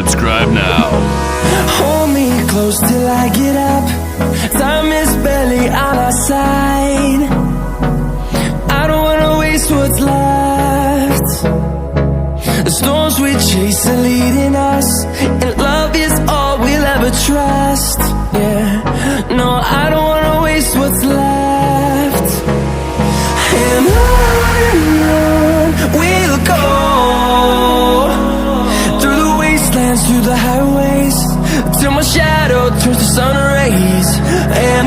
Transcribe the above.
subscribe now. Hold me close till I get up. Time is barely on our side. I don't wanna waste what's left. The storms we chase are leading us, and love is all we'll ever trust. Yeah, no, I don't wanna waste what's left. And on we'll go, through the wastelands, through the highways, till my shadow turns to sun rays. And